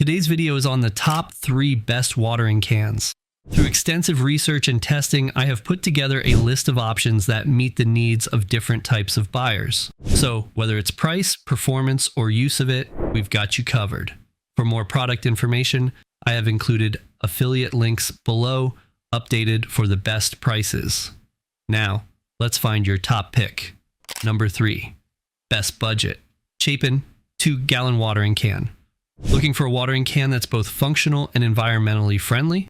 Today's video is on the top 3 best watering cans. Through extensive research and testing, I have put together a list of options that meet the needs of different types of buyers. So whether it's price, performance, or use of it, we've got you covered. For more product information, I have included affiliate links below, updated for the best prices. Now, let's find your top pick. Number 3. Best budget. Chapin 2-gallon watering can. Looking for a watering can that's both functional and environmentally friendly?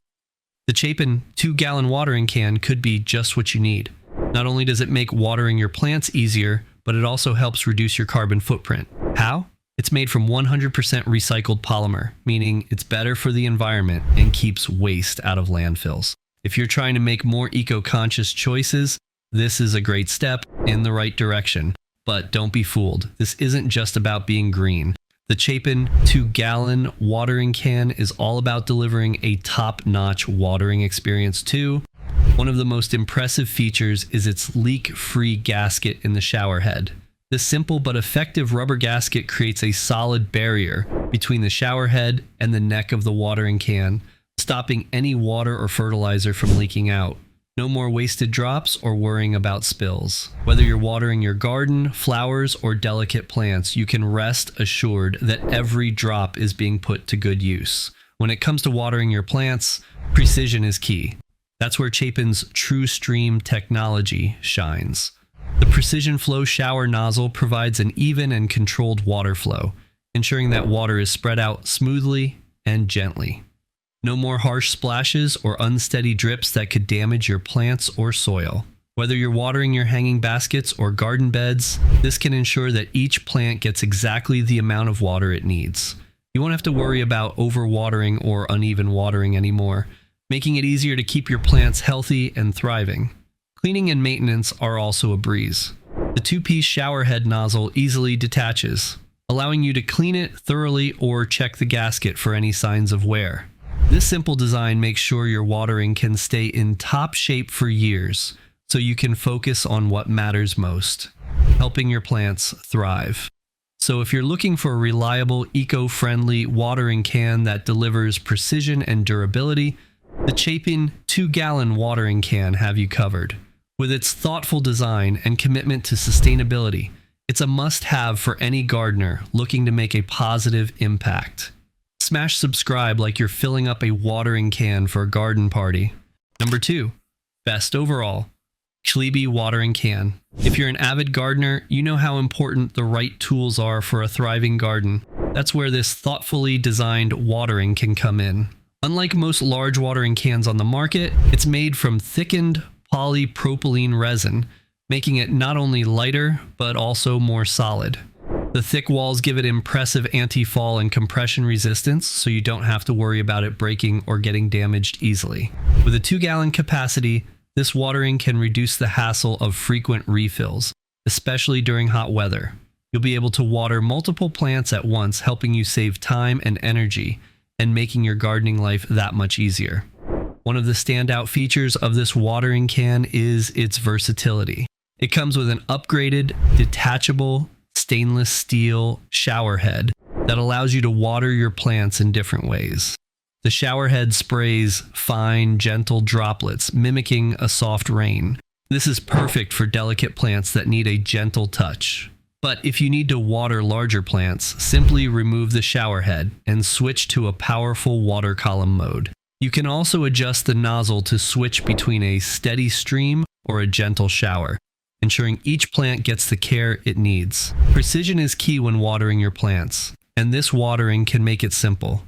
The Chapin 2-gallon watering can could be just what you need. Not only does it make watering your plants easier, but it also helps reduce your carbon footprint. How? It's made from 100% recycled polymer, meaning it's better for the environment and keeps waste out of landfills. If you're trying to make more eco-conscious choices, this is a great step in the right direction. But don't be fooled. This isn't just about being green. The Chapin 2-gallon watering can is all about delivering a top-notch watering experience too. One of the most impressive features is its leak-free gasket in the shower head. This simple but effective rubber gasket creates a solid barrier between the shower head and the neck of the watering can, stopping any water or fertilizer from leaking out. No more wasted drops or worrying about spills. Whether you're watering your garden, flowers, or delicate plants, you can rest assured that every drop is being put to good use. When it comes to watering your plants, precision is key. That's where Chapin's TrueStream technology shines. The Precision Flow shower nozzle provides an even and controlled water flow, ensuring that water is spread out smoothly and gently. No more harsh splashes or unsteady drips that could damage your plants or soil. Whether you're watering your hanging baskets or garden beds, this can ensure that each plant gets exactly the amount of water it needs. You won't have to worry about overwatering or uneven watering anymore, making it easier to keep your plants healthy and thriving. Cleaning and maintenance are also a breeze. The 2-piece shower head nozzle easily detaches, allowing you to clean it thoroughly or check the gasket for any signs of wear. This simple design makes sure your watering can stay in top shape for years, so you can focus on what matters most, helping your plants thrive. So if you're looking for a reliable, eco-friendly watering can that delivers precision and durability, the Chapin 2-gallon watering can have you covered. With its thoughtful design and commitment to sustainability, it's a must-have for any gardener looking to make a positive impact. Smash subscribe like you're filling up a watering can for a garden party. Number 2. Best overall. Qilebi Watering Can. If you're an avid gardener, you know how important the right tools are for a thriving garden. That's where this thoughtfully designed watering can come in. Unlike most large watering cans on the market, it's made from thickened polypropylene resin, making it not only lighter, but also more solid. The thick walls give it impressive anti-fall and compression resistance, so you don't have to worry about it breaking or getting damaged easily. With a 2-gallon capacity, this watering can reduce the hassle of frequent refills, especially during hot weather. You'll be able to water multiple plants at once, helping you save time and energy, and making your gardening life that much easier. One of the standout features of this watering can is its versatility. It comes with an upgraded, detachable, stainless steel shower head that allows you to water your plants in different ways. The shower head sprays fine, gentle droplets, mimicking a soft rain. This is perfect for delicate plants that need a gentle touch. But if you need to water larger plants, simply remove the shower head and switch to a powerful water column mode. You can also adjust the nozzle to switch between a steady stream or a gentle shower, ensuring each plant gets the care it needs. Precision is key when watering your plants, and this watering can make it simple.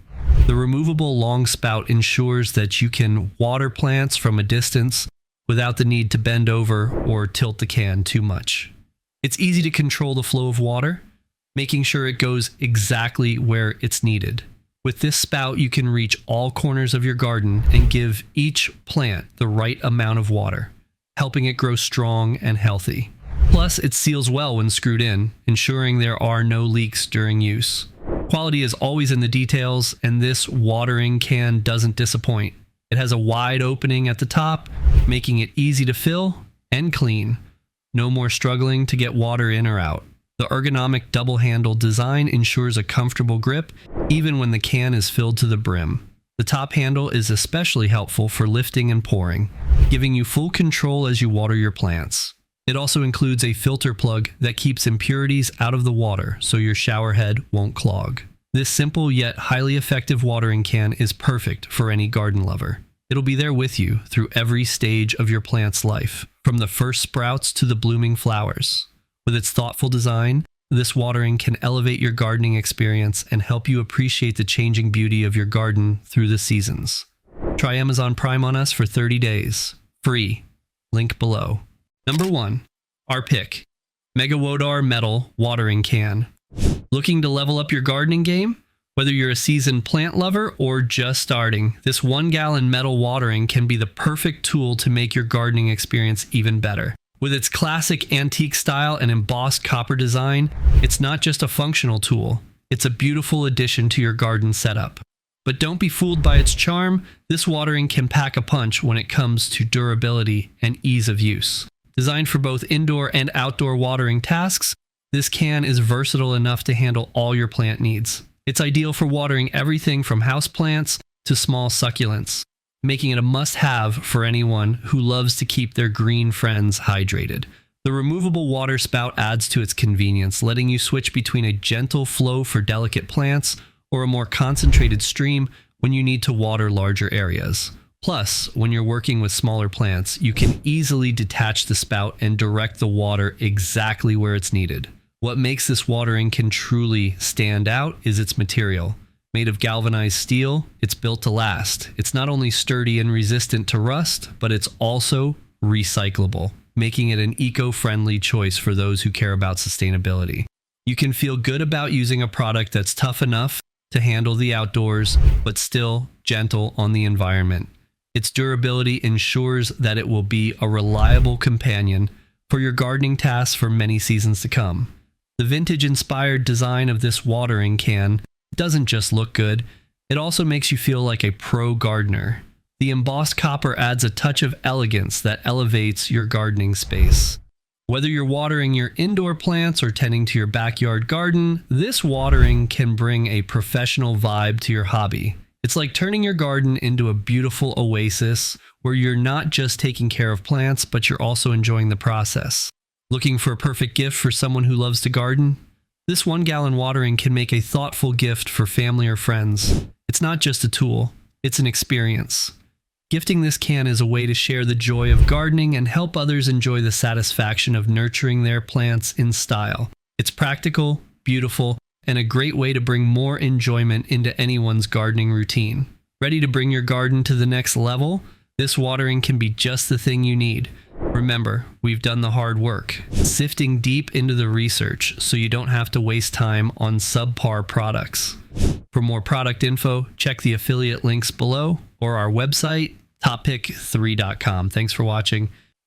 The removable long spout ensures that you can water plants from a distance without the need to bend over or tilt the can too much. It's easy to control the flow of water, making sure it goes exactly where it's needed. With this spout, you can reach all corners of your garden and give each plant the right amount of water, helping it grow strong and healthy. Plus, it seals well when screwed in, ensuring there are no leaks during use. Quality is always in the details, and this watering can doesn't disappoint. It has a wide opening at the top, making it easy to fill and clean. No more struggling to get water in or out. The ergonomic double-handle design ensures a comfortable grip even when the can is filled to the brim. The top handle is especially helpful for lifting and pouring, giving you full control as you water your plants. It also includes a filter plug that keeps impurities out of the water so your shower head won't clog. This simple yet highly effective watering can is perfect for any garden lover. It'll be there with you through every stage of your plant's life, from the first sprouts to the blooming flowers. With its thoughtful design, this watering can elevate your gardening experience and help you appreciate the changing beauty of your garden through the seasons. Try Amazon Prime on us for 30 days. Free. Link below. Number 1. Our pick. Megawodar Metal Watering Can. Looking to level up your gardening game? Whether you're a seasoned plant lover or just starting, this 1-gallon metal watering can be the perfect tool to make your gardening experience even better. With its classic antique style and embossed copper design, it's not just a functional tool, it's a beautiful addition to your garden setup. But don't be fooled by its charm, this watering can pack a punch when it comes to durability and ease of use. Designed for both indoor and outdoor watering tasks, this can is versatile enough to handle all your plant needs. It's ideal for watering everything from houseplants to small succulents, making it a must-have for anyone who loves to keep their green friends hydrated. The removable water spout adds to its convenience, letting you switch between a gentle flow for delicate plants or a more concentrated stream when you need to water larger areas. Plus, when you're working with smaller plants, you can easily detach the spout and direct the water exactly where it's needed. What makes this watering can truly stand out is its material. Made of galvanized steel, it's built to last. It's not only sturdy and resistant to rust, but it's also recyclable, making it an eco-friendly choice for those who care about sustainability. You can feel good about using a product that's tough enough to handle the outdoors, but still gentle on the environment. Its durability ensures that it will be a reliable companion for your gardening tasks for many seasons to come. The vintage-inspired design of this watering can doesn't just look good, it also makes you feel like a pro gardener. The embossed copper adds a touch of elegance that elevates your gardening space. Whether you're watering your indoor plants or tending to your backyard garden, this watering can bring a professional vibe to your hobby. It's like turning your garden into a beautiful oasis where you're not just taking care of plants, but you're also enjoying the process. Looking for a perfect gift for someone who loves to garden? This 1-gallon watering can make a thoughtful gift for family or friends. It's not just a tool, it's an experience. Gifting this can is a way to share the joy of gardening and help others enjoy the satisfaction of nurturing their plants in style. It's practical, beautiful, and a great way to bring more enjoyment into anyone's gardening routine. Ready to bring your garden to the next level? This watering can be just the thing you need. Remember, we've done the hard work, sifting deep into the research so you don't have to waste time on subpar products. For more product info, check the affiliate links below or our website, toppick3.com. Thanks for watching.